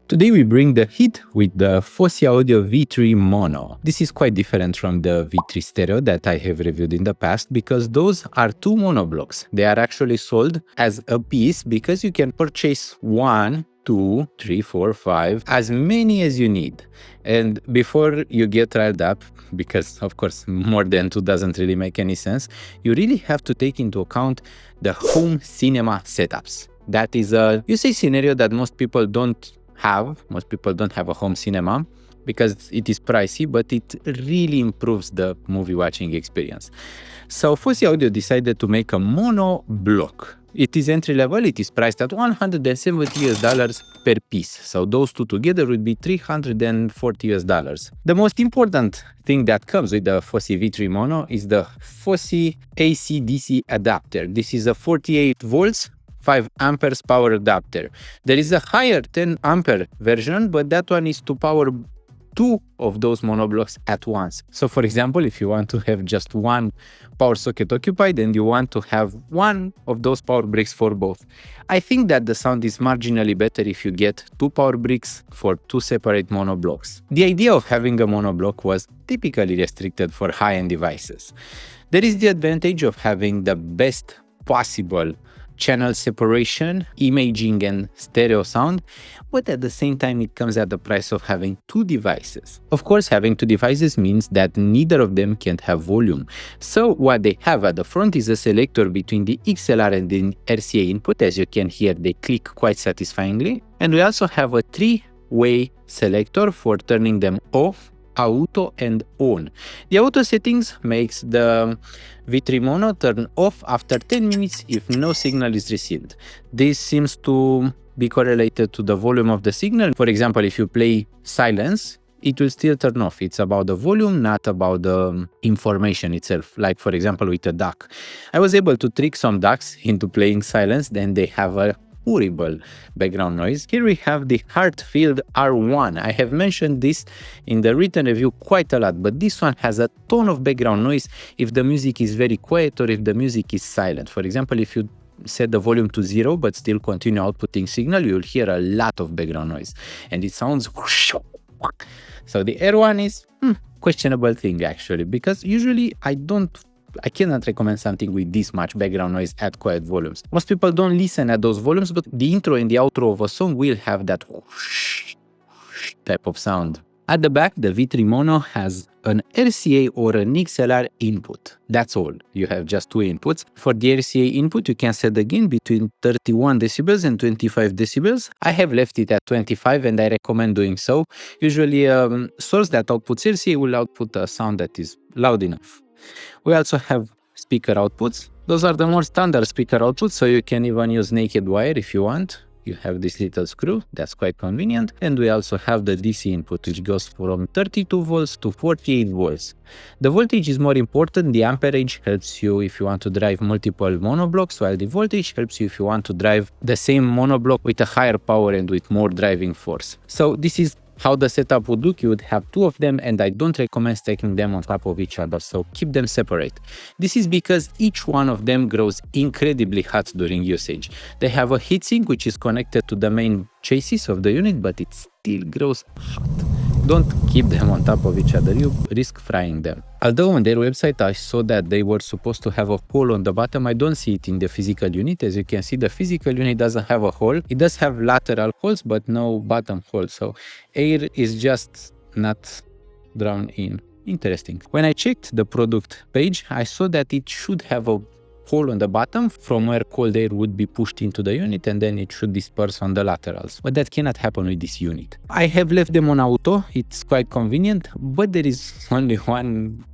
Today we bring the heat with the Fosi Audio V3 Mono. This is quite different from the V3 Stereo that I have reviewed in the past because those are two monoblocks. They are actually sold as a piece because you can purchase 1, 2, 3, 4, 5, as many as you need. And before you get riled up, because of course more than 2 doesn't really make any sense, you really have to take into account the home cinema setups. That is a usage scenario that most people don't have. Most people don't have a home cinema because it is pricey, but it really improves the movie watching experience. So Fosi Audio decided to make a mono block. It is entry level, it is priced at $170 per piece. So those two together would be $340. The most important thing that comes with the Fosi V3 Mono is the Fosi AC-DC adapter. This is a 48 volts 5 amperes power adapter. There is a higher 10 ampere version, but that one is to power 2 of those monoblocks at once. So for example, if you want to have just one power socket occupied and you want to have one of those power bricks for both. I think that the sound is marginally better if you get 2 power bricks for 2 separate monoblocks. The idea of having a monoblock was typically restricted for high-end devices. There is the advantage of having the best possible channel separation, imaging and stereo sound, but at the same time it comes at the price of having 2 devices. Of course, having 2 devices means that neither of them can't have volume. So what they have at the front is a selector between the XLR and the RCA input. As you can hear, they click quite satisfyingly. And we also have a 3-way selector for turning them off, auto and on. The auto settings makes the V3 Mono turn off after 10 minutes if no signal is received. This seems to be correlated to the volume of the signal. For example, if you play silence, it will still turn off. It's about the volume, not about the information itself. Like for example with a duck. I was able to trick some ducks into playing silence, then they have a horrible background noise. Here we have the Heartfield R1. I have mentioned this in the written review quite a lot, but this one has a ton of background noise if the music is very quiet or if the music is silent. For example, if you set the volume to 0 but still continue outputting signal, you'll hear a lot of background noise and it sounds so the R1 is questionable thing actually, because usually I cannot recommend something with this much background noise at quiet volumes. Most people don't listen at those volumes, but the intro and the outro of a song will have that type of sound. At the back, the V3 Mono has an RCA or an XLR input. That's all. You have just 2 inputs. For the RCA input, you can set the gain between 31 decibels and 25 decibels. I have left it at 25 and I recommend doing so. Usually a source that outputs RCA will output a sound that is loud enough. We also have speaker outputs. Those are the more standard speaker outputs, so you can even use naked wire if you want. You have this little screw, that's quite convenient. And we also have the DC input, which goes from 32 volts to 48 volts. The voltage is more important. The amperage helps you if you want to drive multiple monoblocks, while the voltage helps you if you want to drive the same monoblock with a higher power and with more driving force. So this is how the setup would look. You would have 2 of them, and I don't recommend stacking them on top of each other, so keep them separate. This is because each one of them grows incredibly hot during usage. They have a heatsink which is connected to the main chassis of the unit, but it still grows hot. Don't keep them on top of each other, you risk frying them. Although on their website I saw that they were supposed to have a hole on the bottom, I don't see it in the physical unit. As you can see, the physical unit doesn't have a hole. It does have lateral holes, but no bottom hole, so air is just not drawn in. Interesting. When I checked the product page, I saw that it should have a hole on the bottom from where cold air would be pushed into the unit and then it should disperse on the laterals. But that cannot happen with this unit. I have left them on auto. It's quite convenient, but there is only one,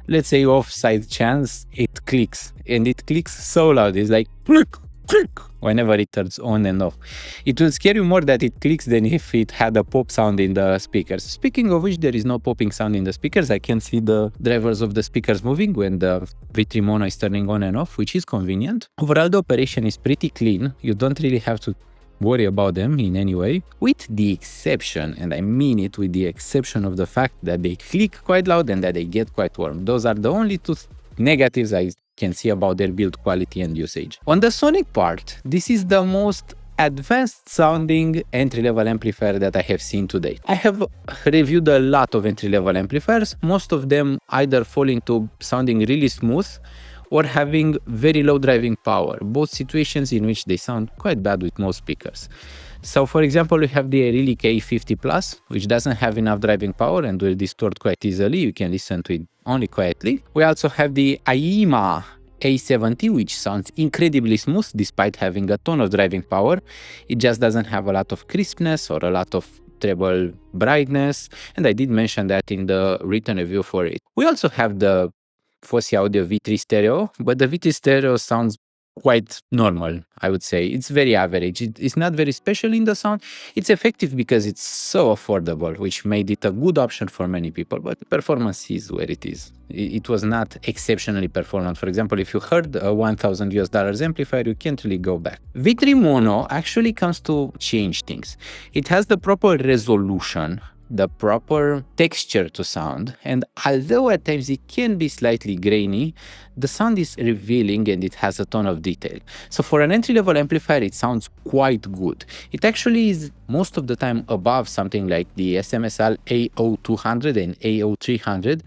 let's say, offside chance. It clicks, and it clicks so loud. It's like click, click whenever it turns on and off. It will scare you more that it clicks than if it had a pop sound in the speakers. Speaking of which, there is no popping sound in the speakers. I can see the drivers of the speakers moving when the V3 Mono is turning on and off, which is convenient. Overall, the operation is pretty clean. You don't really have to worry about them in any way, with the exception, and I mean it, with the exception of the fact that they click quite loud and that they get quite warm. Those are the only 2 negatives I can see about their build quality and usage. On the sonic part, this is the most advanced sounding entry-level amplifier that I have seen today. I have reviewed a lot of entry-level amplifiers. Most of them either fall into sounding really smooth or having very low driving power, both situations in which they sound quite bad with most speakers. So for example, we have the Erillic A50 Plus, which doesn't have enough driving power and will distort quite easily. You can listen to it only quietly. We also have the AIMA A70, which sounds incredibly smooth despite having a ton of driving power. It just doesn't have a lot of crispness or a lot of treble brightness, and I did mention that in the written review for it. We also have the Fosi Audio V3 Stereo, but the V3 Stereo sounds quite normal, I would say. It's very average. It's not very special in the sound. It's effective because it's so affordable, which made it a good option for many people, but the performance is where it is. It was not exceptionally performant. For example, if you heard a $1,000 amplifier, you can't really go back. V3 Mono actually comes to change things. It has the proper resolution, the proper texture to sound, and although at times it can be slightly grainy, the sound is revealing and it has a ton of detail. So for an entry-level amplifier, it sounds quite good. It actually is most of the time above something like the SMSL AO200 and AO300.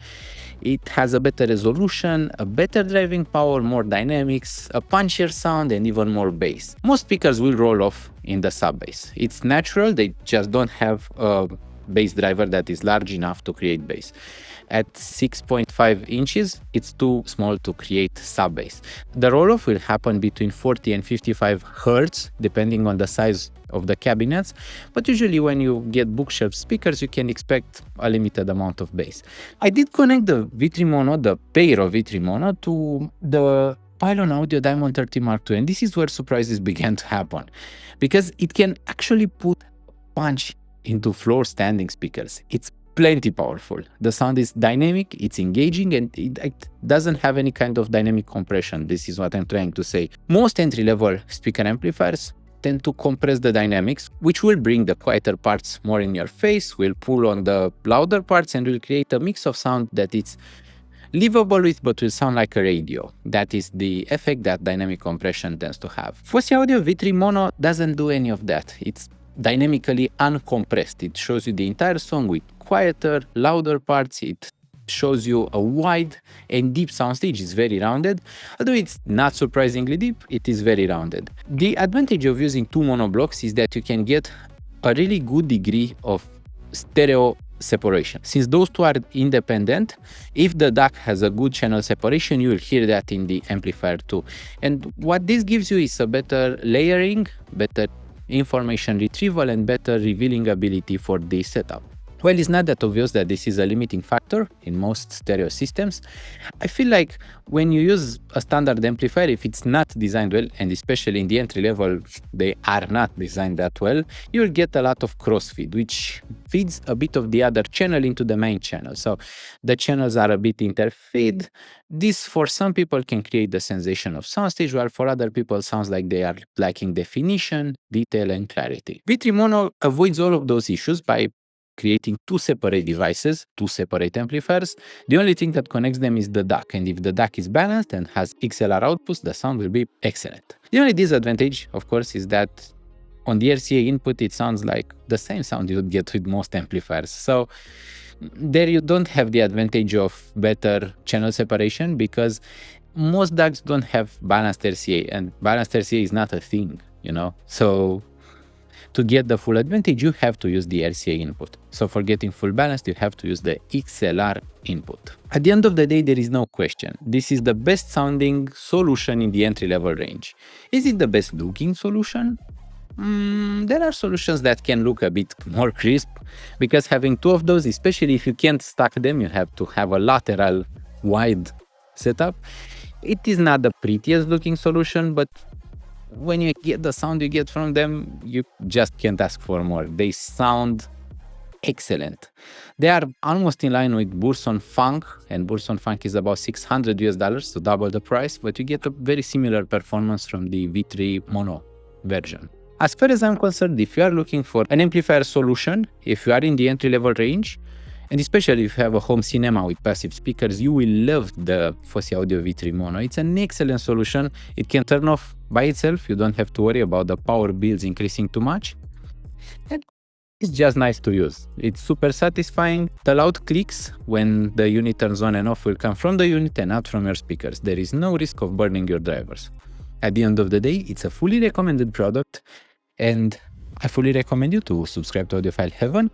It has a better resolution, a better driving power, more dynamics, a punchier sound, and even more bass. Most speakers will roll off in the sub bass. It's natural, they just don't have a bass driver that is large enough to create bass. At 6.5 inches, it's too small to create sub bass. The roll-off will happen between 40 and 55 Hertz, depending on the size of the cabinets, but usually when you get bookshelf speakers, you can expect a limited amount of bass. I did connect the V3 Mono, the pair of V3 Mono, to the Pylon Audio Diamond 30 Mark II, and this is where surprises began to happen, because it can actually put punch into floor standing speakers. It's plenty powerful. The sound is dynamic, it's engaging, and it doesn't have any kind of dynamic compression. This is what I'm trying to say. Most entry-level speaker amplifiers tend to compress the dynamics, which will bring the quieter parts more in your face, will pull on the louder parts, and will create a mix of sound that it's livable with, but will sound like a radio. That is the effect that dynamic compression tends to have. Fosi Audio V3 Mono doesn't do any of that. It's dynamically uncompressed. It shows you the entire song with quieter, louder parts. It shows you a wide and deep soundstage. It's very rounded. Although it's not surprisingly deep, it is very rounded. The advantage of using two monoblocks is that you can get a really good degree of stereo separation. Since those two are independent, if the DAC has a good channel separation, you will hear that in the amplifier too. And what this gives you is a better layering, better information retrieval, and better revealing ability for this setup. While it's not that obvious that this is a limiting factor in most stereo systems, I feel like when you use a standard amplifier, if it's not designed well, and especially in the entry level, they are not designed that well, you'll get a lot of crossfeed, which feeds a bit of the other channel into the main channel. So the channels are a bit interfeed. This, for some people, can create the sensation of soundstage, while for other people, sounds like they are lacking definition, detail, and clarity. V3 Mono avoids all of those issues by creating two separate devices, two separate amplifiers. The only thing that connects them is the DAC, and if the DAC is balanced and has XLR outputs, the sound will be excellent. The only disadvantage, of course, is that on the RCA input, it sounds like the same sound you would get with most amplifiers. So there you don't have the advantage of better channel separation, because most DACs don't have balanced RCA, and balanced RCA is not a thing, you know? So to get the full advantage, you have to use the RCA input. So for getting full balance, you have to use the XLR input. At the end of the day, there is no question. This is the best sounding solution in the entry-level range. Is it the best looking solution? There are solutions that can look a bit more crisp, because having two of those, especially if you can't stack them, you have to have a lateral wide setup. It is not the prettiest looking solution, but when you get the sound you get from them, you just can't ask for more. They sound excellent. They are almost in line with Burson Funk, and Burson Funk is about $600, so double the price, but you get a very similar performance from the V3 Mono version. As far as I'm concerned, if you are looking for an amplifier solution, if you are in the entry-level range, And especially if you have a home cinema with passive speakers, you will love the Fosi Audio V3 Mono. It's an excellent solution. It can turn off by itself. You don't have to worry about the power bills increasing too much. And it's just nice to use. It's super satisfying. The loud clicks when the unit turns on and off will come from the unit and not from your speakers. There is no risk of burning your drivers. At the end of the day, it's a fully recommended product, and I fully recommend you to subscribe to Audiophile Heaven,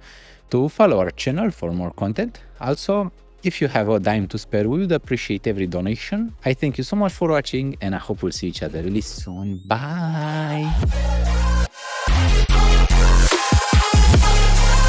to follow our channel for more content. Also, if you have a dime to spare, we would appreciate every donation. I thank you so much for watching, and I hope we'll see each other really soon. Bye!